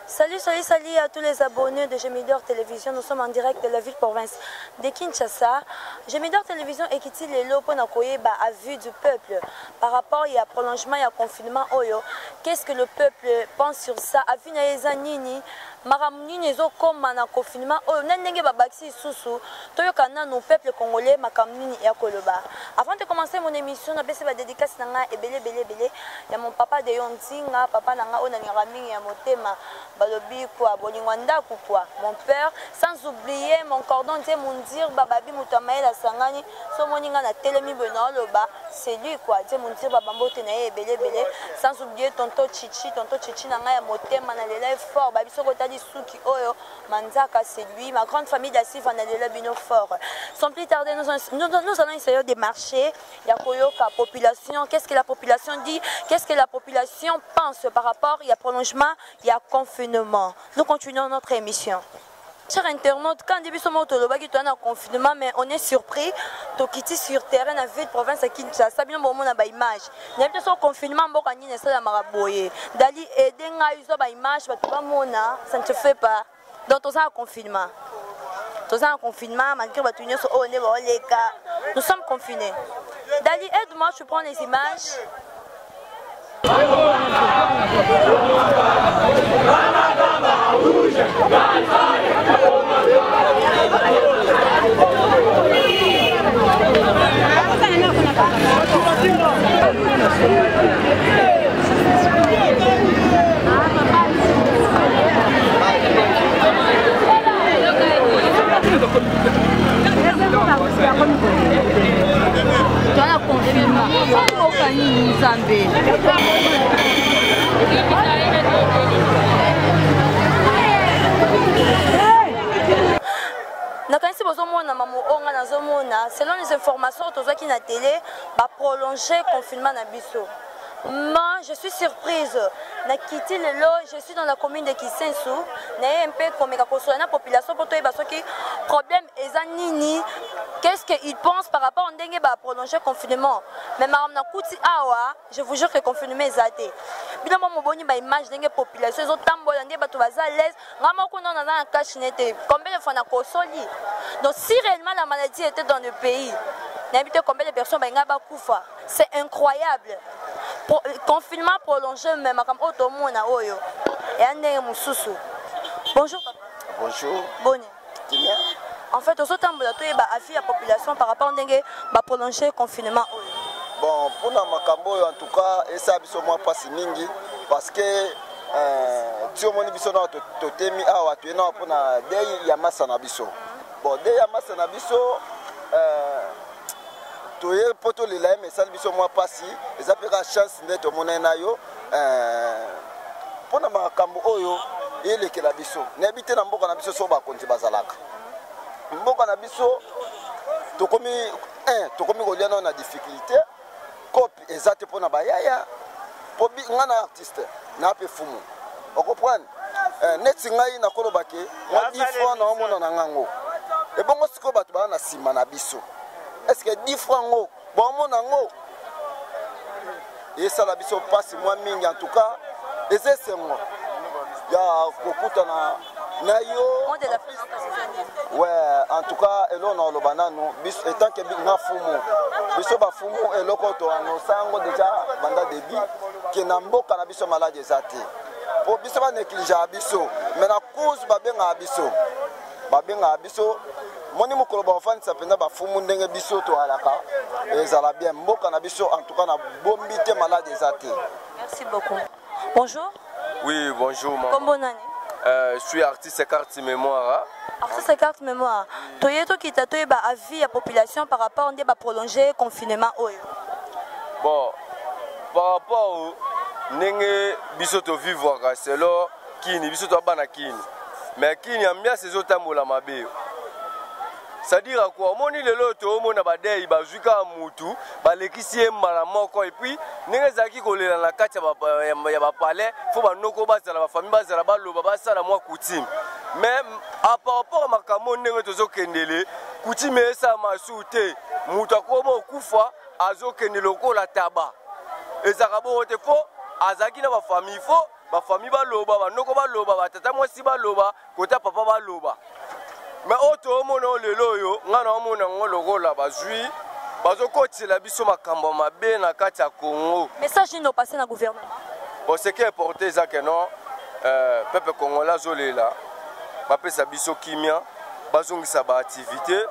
Salut à tous les abonnés de Gemidor Télévision. Nous sommes en direct de la ville-province de Kinshasa. Gemidor Télévision est quitté les lots pour à vue du peuple. Par rapport à prolongement et à confinement, qu'est-ce que le peuple pense sur ça? A vu Nini, Maramuni Nezo comme un confinement, Nenenge Babaxi Soussou, Toyokana, nos peuples congolais, Makamuni et Akoloba. Avant de commencer mon émission, je vais dédicace et belé. Il y a mon papa de Yontinga, papa Nanga Onanirami et Motema. Balobi quoi, Bolingwanda quoi, mon père, sans oublier mon cordon de Mundir, Bababi Moutamaela Sangani, Somoninga na Telemi Benoloba, c'est lui quoi, de Mundir Babambo Tenaye belé, sans oublier tonto Chichi Nanga Motema Nalela fort, Babi Sokotali Suki Oyo, Manzaka c'est lui, ma grande famille d'Assif Nalela Bino fort. Sans plus tarder, nous allons essayer de marcher, Yakoyoka, population, qu'est-ce que la population dit, qu'est-ce que la population pense par rapport à prolongement, il y a confinement. Nous continuons notre émission. Chers internautes, quand début ce moto le bagi en confinement, mais on est surpris de quitter sur terrain la ville province à Kinshasa. Bien bon, on a pas image. N'est pas son confinement, bon quand il est ça maraboyer. Dali aider à user ba image, pas mona, ça ne se fait pas. Donc on a un confinement. Nous sommes confinement, malgré que nous sommes confinés. Dali, aide-moi, je prends les images. Selon les informations qui na télé, va prolonger le confinement na biso. Moi, je suis surprise. Na quitté le lot, je suis dans la commune de Kisensu. Na un peu comme la population pour toi qui problème nini. Qu'est-ce qu'ils pensent par rapport à dengue va prolonger le confinement? Mais madame na kuti awa, je vous jure que le confinement est athée. Bien moi boni ba image dengue population zo tambola ndé bato baza l'aise. Ngama ko na na cache nete. Combien de fois na kosoli? Donc si réellement la maladie était dans le pays, n'habite combien de personnes ba kufa? C'est incroyable. Confinement prolongé même comme automona oyo. Et ande mususu. Bonjour papa. Bonjour. Bonne. Bien. En fait, au tambola to ba afi la population par rapport dengue ba prolonger confinement oyo. Bon, pour na makambo en tout cas, et ça biso moi pas mingi parce que tu moni biso na totemi awa tu na pour na dei ya masa na biso. Bon, dei ya masa na biso toye poto le la mais ça biso moi pas si, et ça fait la chance d'être mona na yo pour na makambo oyo ele ke la biso. N'habite na mboka na biso so ba konti bazalaka. Mboka na biso to komi goliana na difficulté. Copie exacte pour na bayaya pour ngana artiste na pe fumu on comprend net ngai na kolobake moi 10 francs na omona na ngango et bon siko batu ba na sima na biso est-ce que 10 francs ngo bon mona ngo et ça la biso passe moi mingi en tout cas et c'est moi ya kokuta na yo ouais en tout cas et là on le banano bis étant que na fumu biso ba fumu et lokoto ano sango déjà banda débit que na mboka na biso malade ezate pour biso ba négliger biso mais na cause ba benga biso moni mokolo ba enfant ça penda ba fumu ndenge biso to alaka et ça la bien mboka na biso en tout cas na bombité malade ezate. Merci beaucoup. Bonjour. Oui, bonjour maman. Comment bonne année? Je suis artiste carte mémoire. Artiste carte mémoire. Toyeto qui t'a toyé avis à la population par rapport à prolonger le confinement. Bon, par rapport au nenge bisoto vivre c'est là kini bisoto bana kini. Mais kini ambia ces autres mola mabe. C'est-à-dire quoi, moni le loto mona badei bazuka mutu balekisie mala moko et puis nenge zaki kolela na kati ya ba palais faut ba noko bazala ba famille bazala ba loba basala moi coutume mais à par rapport à makamo nenge tozo kendele coutume esa masute mutu akoma okufa azo kendele ko la taba ezaka bo te fo azaki na ba famille fo bafamille baloba banoko baloba batata mwasi baloba kota papa baloba mais oto omona lelo oyo nga na omona ngo lokola bazwi bazokotela biso makambo mabe na kati ya Congo. Message nino passé na gouvernement. Bon, ce qui est porté ça que non peuple congolais zolela bapesa biso kimia bazongisa ba activité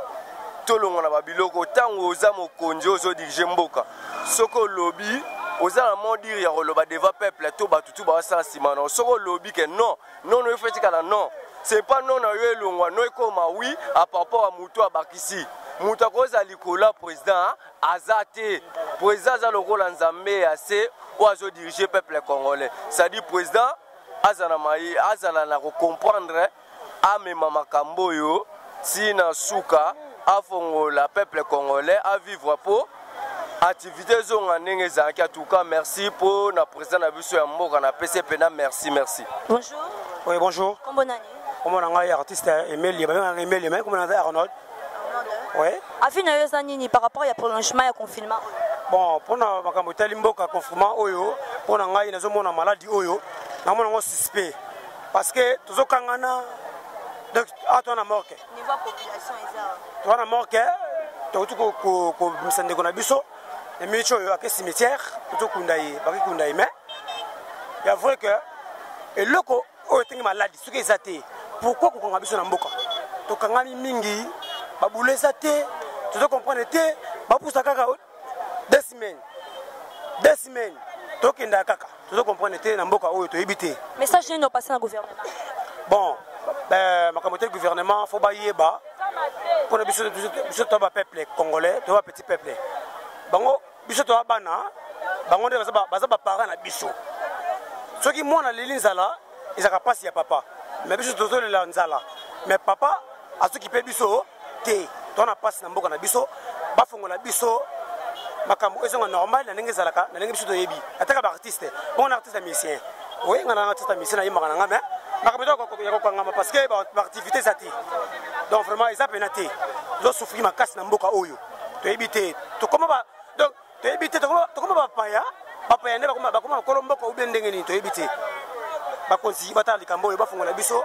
tolonga na babiloko tango oza mokonzi ozo diriger mboka soko lobby oza na mot dire ya koloba devant peuple to batutu ba sa nsima na soko lobby que non non no fait kala non c'est pas non na yo elongwa no ekoma oui à rapport à muto abakisi muto akoza likola président azate président za lokola nzambe ase oazo diriger peuple congolais ça dit président azana mai azana na comprendre amema makambo yo si na suka afongola peuple congolais à vivre pour activité zonga ndenge ezalaki. En tout cas merci pour na président na biso ya mboka na PCP na merci. Bonjour. Oui, bonjour. Comment nani? Comment on a artiste Emile, comment on a Arnold? Oui. Afina yo nini par rapport à prolongement et confinement? Bon, pour na makambo tali mboka confinement oyo, pour na ngai nazomona maladie oyo, na mona ngo suspect parce que tozokangana donc atona morke. Niveau population ezao. Tona morke, to ko misande ko na biso, et micho yo ak cimetière, to kundaye, ba kundaye mais il y a vrai que et loko oyo tengi maladie, ce que ezate. Pourquoi ko konga biso na mboka? To kangami mingi, ba bouleza te, to comprendre te, ba pousa kaka 2 semaines tokenda kaka tozo comprendre te na mboka oyo toyebite message nino passé na gouvernement. Bon makambo te gouvernement faut bayeba pour biso to ba peuple congolais to ba petit peuple bango biso to bana bango nde baza ba parents na biso soki mwana leli nzala ezaka pasi ya papa mais biso tozo lela nzala mais papa asokipe biso te to na pasi na mboka na biso bafongola biso makambo ezonga normal na ndenge zalaka na ndenge biso toyebi ataka ba artiste bon artiste musicien oui ngana artiste musicien na yimaka nga mais makambo to ya kokanga parce que ba activité zati donc vraiment ils appellent te zo souffrir makasi na mboka oyo toyebi te to comment ba donc toyebi te to comment ba paya ne ba comment kolomboka ou bien ndenge ni toyebi te ba konsi bata likambo oyo bafongola biso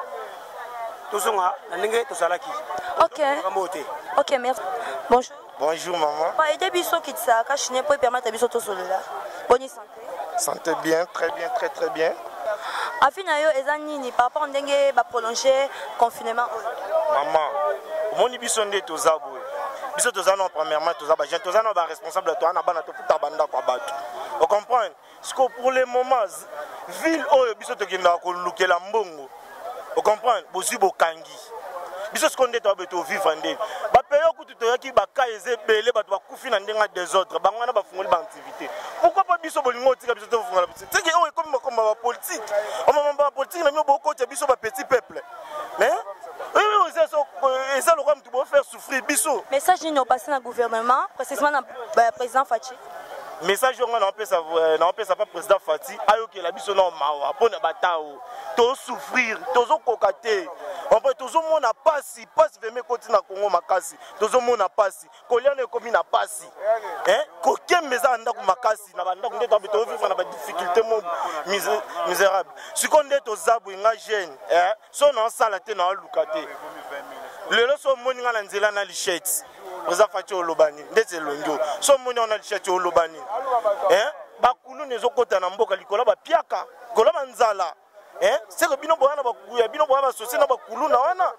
tozonga na ndenge tozalaki. OK merci. Bonjour. Bonjour maman. Pas aider biso kitsa ka chine pour permettre biso to solola. Bonne santé. Santé bien, très bien. Afina yo ezanini par rapport ndenge ba prolonger confinement. Maman, moni biso ndé tozabo. Biso tozana premièrement tozaba jeune tozana ba responsable to na bana to futa banda kwa bato. On comprend? Parce que pour le moment ville oyo biso to kenda ko lukela mbongo. On comprend? Bosi bokangi. Biso seconde to beto vivre ndé. Ba payo kutu to yaki ba kaeze belé bato ba kufi na ndenga des autres. Ba ngana ba fungoli ba activité. Pourquoi pas biso bolingo tika biso to fungala biso. C'est que o comme ba politique. On m'a ba politique na mio ko biso ba petit peuple. Mais oui, ça le roi tu dois faire souffrir biso. Message ni passé dans gouvernement, précisément dans président Fachi. Message on n'a pas président Fati ayoki la biso na mawa pona batao to souffrir tozo kokate on peut tozo mona pasi veme koti na Congo makasi tozo mona pasi koliana ekomi na pasi ko kembeza ndako makasi na bandako ndeto beto vivre na ba difficulté mo misérable sikonde to zabu nga jeune so na sala te na lukate lelo so moni nga na nzela na lichette président Fati olobani ndetse longo so moni on a lichette olobani bakulu nezokota na mboka likola ba piaka kola banzala c'est que bino boana bakuya bino boana associé na bakulu na wana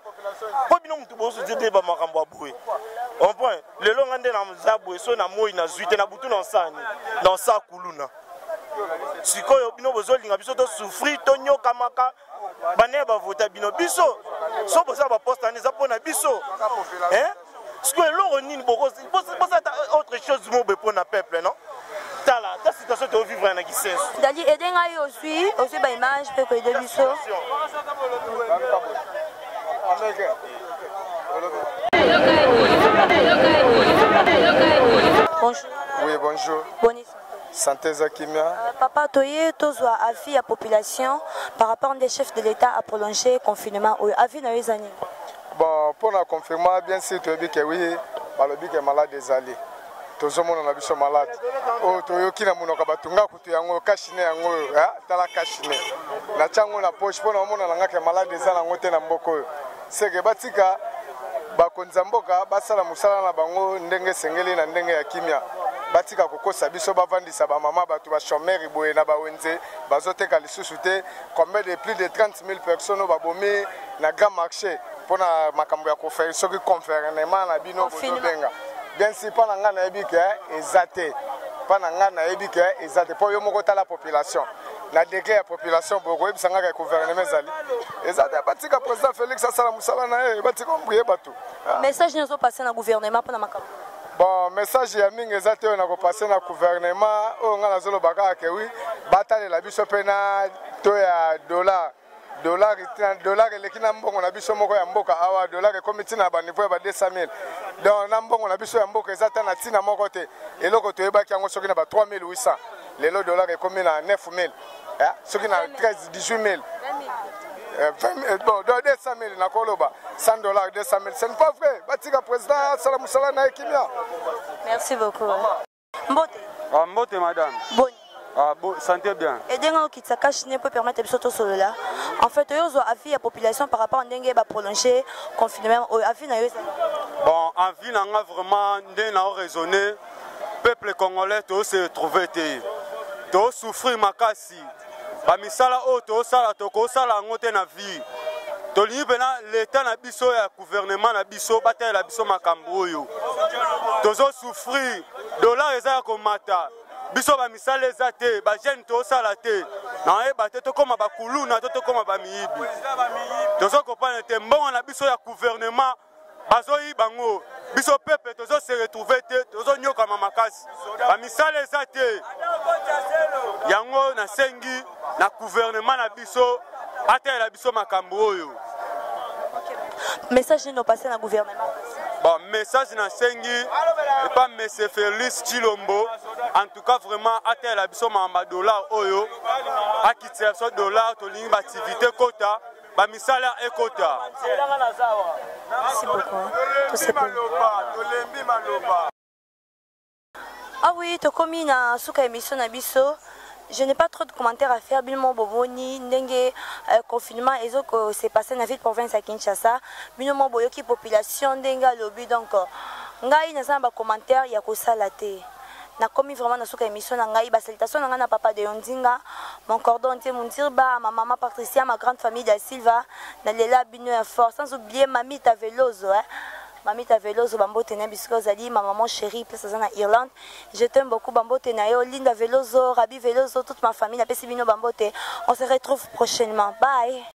po bino mutu boso zede ba makambo aboye on point lelo ngande na mzabu so na moi na zuite na butu na sani na sa kuluna sikoyo bino bozolinga biso to souffrir to nyoka maka bane ba vota bino biso so boza ba poste na pona biso parce que l'on ni beaucoup autre chose mo pour na peuple non tala ta situation de vivre na kisens dali edenga yo aussi ba image pe ko de biso Bonjour. Oui, bonjour. Bonne santé Zakimia. Papa toye tozwa avis à population par rapport des chefs de l'État à prolonger le confinement avis na yezani. Bon, pour la confirmer, bien sûr, tu as dit que oui, le malade des alliés. tozomona na biso malade oyo toyoki na monoko batunga kutu yango kashine yango tala kashine na tiango na poche mpona omona nangaka malade eza nango te na mboka oyo seke batika bakonzi ya mboka basala mosala na bango ndenge esengeli na ndenge ya kimia batika kokosa biso bavandisa bamama bato bachomeri boye na bawenze bazoteka lisusu te combien de plus de 30 000 personnes babomi na grand marché mpona makambo ya kofere soki confernement na bino bozobenga bien si mpa na ngai nayebi ke eza te mpa na ngai nayebi ke eza te mpo yo moko tala population na degré ya population bokoyebisa ngaka gouvernement ezali eza te batika président Félix asala mosala na ye batika ombuye bato message nyonso passe na gouvernement mpona makambo bon message ya mingi eza te oyo nakopase na gouvernement oyo ngai nazoloba kaka ke wi batalela biso mpe na to ya dollar eleki na mbongo na biso moko ya mboka awa dollar ekomi ntina na baniveau ya ba 200 000 donc na mbongo na biso ya mboka eza te na ntina moko te eloko toyebaki yango soki na ba 3800 lelo dollar ekomi na 9000 soki na 18 000 bon, 200 000 na koloba 100 $, 200 000 ce n'est pas vrai batika président asala mosala na ekimia. Merci beaucoup. Mbote. Mbote madame. Boni. Santé bien. Et donc, qui ne peut permettre de sortir solo là. En fait, ils ont avis la population par rapport à n'engue va prolonger confinement. Avis na bon, avis n'a vraiment n'a raisonné. Peuple congolais doit se trouver doit souffrir makasi. Ba misala o to sala to ko sala ngote na vie. To libena l'état na biso ya gouvernement na biso batela la biso makambo yo. Tozo souffrir. Dollar eza ko mata. Biso ba misala eza te ba jeune to sala te na yeba te to koma ba kuluna to koma ba miyibi tozo kopana te mbongo na biso ya gouvernement bazoyi bango biso peuple tozo se retrouver te tozo nyoka makasi ba misala eza te yango na sengi na gouvernement na biso atela biso makambo oyo. Message nous passer na gouvernement. Bon, message na sengi et pas monsieur Félix Chilombo. En tout cas vraiment atteint la biso mamba dollar oyo akitse so dollar to lingi activité quota ba misala e quota. Merci beaucoup. Ah oui, to komi na suka émission na biso. Je n'ai pas trop de commentaires à faire. Bilmo Boboni, Ndenge, confinement, et que c'est passé dans la ville province à Kinshasa. Bilmo Boyoki, population, Ndenga, lobby. Donc, Ngai, n'a pas de commentaires, il y a que ça la thé. Na commis vraiment dans cette émission, Ngai, salutation, Nanga, papa de Yondinga, mon cordon, mon dirba, ma maman Patricia, ma grande famille de Silva, Nalela, Bino, Fort, sans oublier Mamie Tavelozo, Mamie Tavelozo, Bambo Tenabisko Zali, ma maman chérie, place à Irlande. Je t'aime beaucoup, Bambo Tenayo, Linda Velozo, Rabi Velozo, toute ma famille, Bino Bambote. On se retrouve prochainement. Bye.